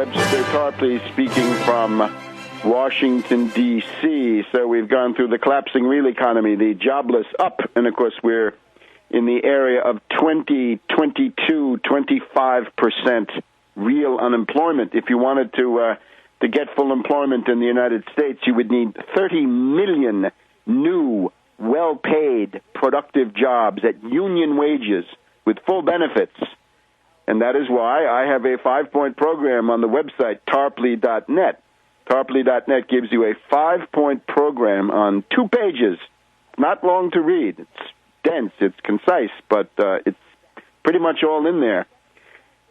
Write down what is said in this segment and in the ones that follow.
Webster Tarpley speaking from Washington, D.C. So we've gone through the collapsing real economy, the jobless up, and of course we're in the area of 25% real unemployment. If you wanted to get full employment in the United States, you would need 30 million new, well-paid, productive jobs at union wages with full benefits. And that is why I have a 5-point program on the website, tarpley.net. Tarpley.net gives you a 5-point program on 2 pages. Not long to read. It's dense, it's concise, but it's pretty much all in there.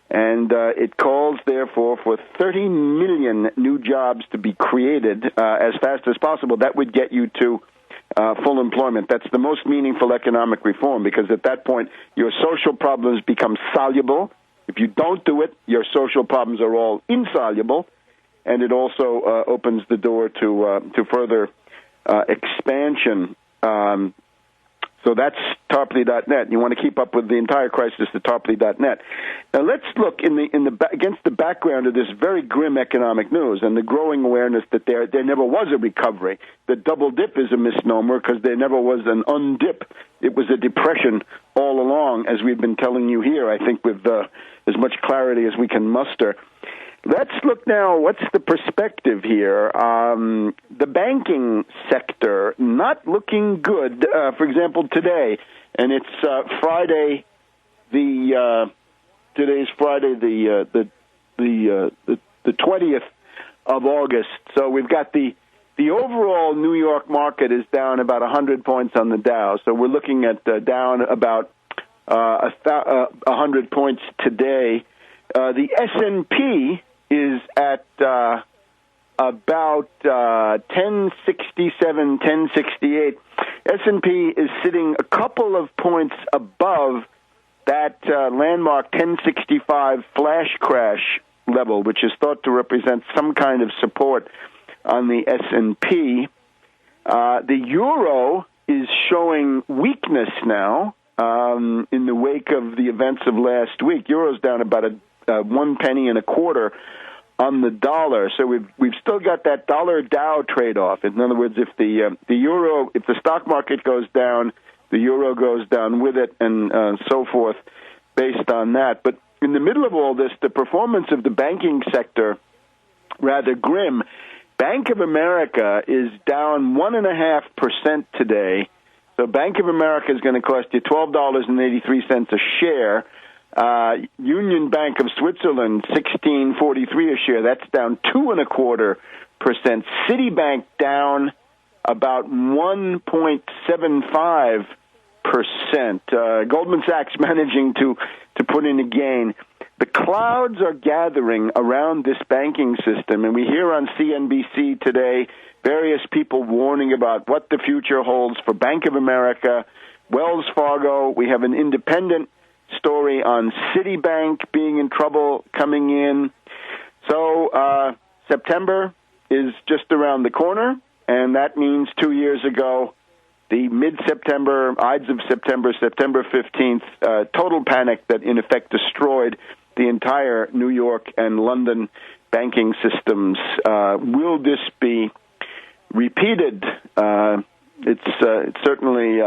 And it calls, therefore, for 30 million new jobs to be created as fast as possible. That would get you to full employment. That's the most meaningful economic reform, because at that point, your social problems become soluble. If you don't do it, your social problems are all insoluble, and it also opens the door to further expansion. So that's Tarpley.net. You want to keep up with the entire crisis at Tarpley.net. Now let's look against the background of this very grim economic news and the growing awareness that there never was a recovery. The double dip is a misnomer because there never was an undip. It was a depression all along, as we've been telling you here, I think with as much clarity as we can muster. Let's look now, what's the perspective here? The banking sector, not looking good, for example, today, and it's Friday, today's Friday, the 20th of August. So we've got the overall New York market is down about 100 points on the Dow. So we're looking at down about 100 points today. The S&P is at about 1067, 1068. S&P is sitting a couple of points above that landmark 1065 flash crash level, which is thought to represent some kind of support on the S&P. The euro is showing weakness now in the wake of the events of last week. Euro's down about 1 penny and a quarter on the dollar. So we've still got that dollar Dow trade-off. In other words, if the euro, if the stock market goes down, the euro goes down with it, and so forth, based on that. But in the middle of all this, the performance of the banking sector rather grim. Bank of America is down 1.5% today. So Bank of America is going to cost you $12.83 a share. Union Bank of Switzerland, $16.43 a share. That's down 2.25%. Citibank down about 1.75%. Goldman Sachs managing to put in a gain. The clouds are gathering around this banking system, and we hear on CNBC today various people warning about what the future holds for Bank of America, Wells Fargo. We have an independent story on Citibank being in trouble coming in. So September is just around the corner, and that means 2 years ago, the mid-September, Ides of September, September 15th, total panic that in effect destroyed the entire New York and London banking systems. Will this be repeated? It's certainly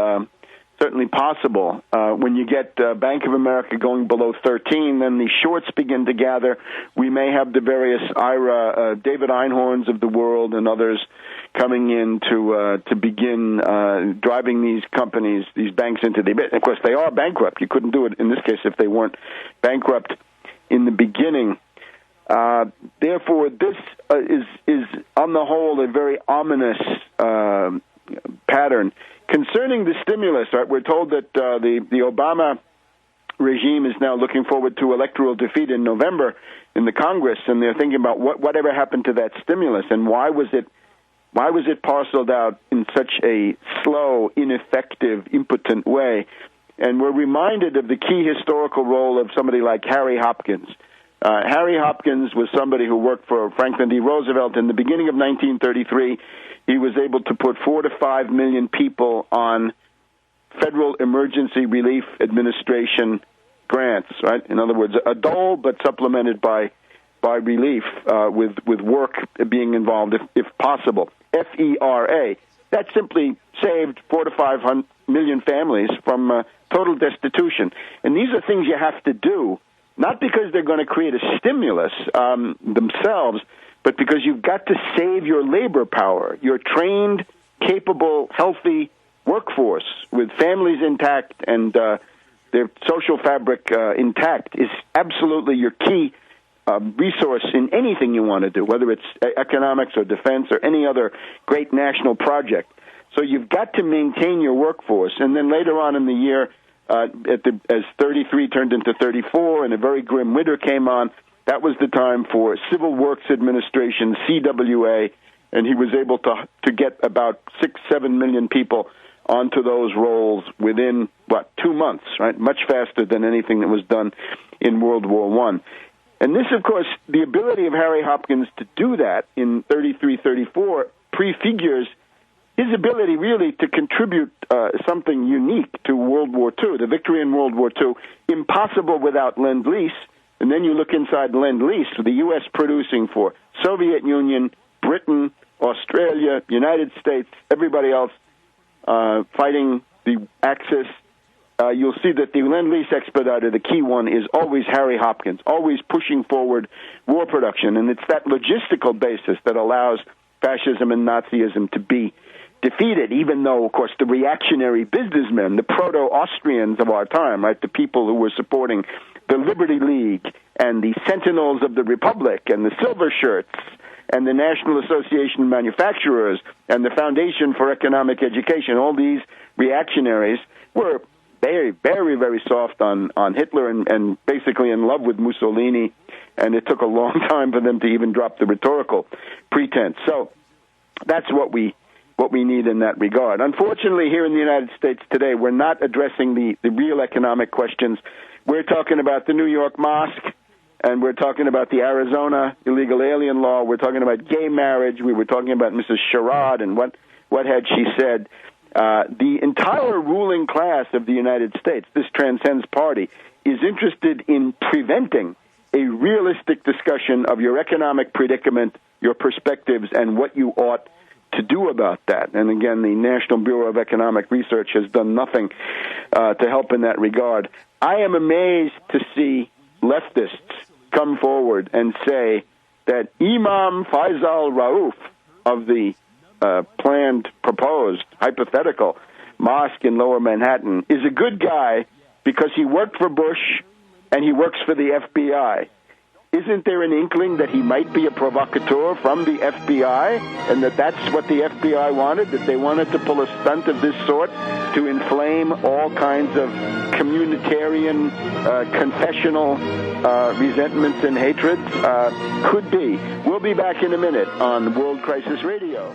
possible. When you get Bank of America going below 13, then the shorts begin to gather. We may have the various David Einhorns of the world and others coming in to begin driving these companies, these banks into the abyss. Of course, they are bankrupt. You couldn't do it in this case if they weren't bankrupt in the beginning. Therefore, this is on the whole a very ominous pattern. Concerning the stimulus, right, we're told that the Obama regime is now looking forward to electoral defeat in November in the Congress, and they're thinking about whatever happened to that stimulus and why was it parceled out in such a slow, ineffective, impotent way. And we're reminded of the key historical role of somebody like Harry Hopkins. Harry Hopkins was somebody who worked for Franklin D. Roosevelt in the beginning of 1933. He was able to put 4 to 5 million people on Federal Emergency Relief Administration grants, right? In other words, a dole, but supplemented by by relief with work being involved, if possible. FERA. That simply saved 4 to 5 million families from total destitution. And these are things you have to do, not because they're going to create a stimulus themselves, but because you've got to save your labor power, your trained, capable, healthy workforce with families intact and their social fabric intact is absolutely your key resource in anything you want to do, whether it's economics or defense or any other great national project. So you've got to maintain your workforce. And then later on in the year, as 33 turned into 34 and a very grim winter came on, that was the time for Civil Works Administration, CWA, and he was able to get about 6-7 million people onto those rolls within, 2 months, right? Much faster than anything that was done in World War I. And this, of course, the ability of Harry Hopkins to do that in 33, 34 prefigures his ability really to contribute something unique to World War II, the victory in World War II, impossible without Lend-Lease. And then you look inside Lend-Lease, with the U.S. producing for Soviet Union, Britain, Australia, United States, everybody else fighting the Axis. You'll see that the Lend-Lease expediter, the key one, is always Harry Hopkins, always pushing forward war production. And it's that logistical basis that allows fascism and Nazism to be defeated, even though, of course, the reactionary businessmen, the proto-Austrians of our time, right, the people who were supporting the Liberty League and the Sentinels of the Republic and the Silver Shirts and the National Association of Manufacturers and the Foundation for Economic Education, all these reactionaries were very, very, very soft on Hitler and basically in love with Mussolini, and it took a long time for them to even drop the rhetorical pretense. So that's what we need in that regard. Unfortunately, here in the United States today, we're not addressing the real economic questions. We're talking about the New York mosque, and we're talking about the Arizona illegal alien law. We're talking about gay marriage. We were talking about Mrs. Sherrod and what had she said. The entire ruling class of the United States, this transcends party, is interested in preventing a realistic discussion of your economic predicament, your perspectives, and what you ought to do about that. And again, the National Bureau of Economic Research has done nothing to help in that regard. I am amazed to see leftists come forward and say that Imam Faisal Rauf of the planned, proposed, hypothetical mosque in Lower Manhattan is a good guy because he worked for Bush and he works for the FBI. Isn't there an inkling that he might be a provocateur from the FBI and that's what the FBI wanted, that they wanted to pull a stunt of this sort to inflame all kinds of communitarian, confessional resentments and hatreds? Could be. We'll be back in a minute on World Crisis Radio.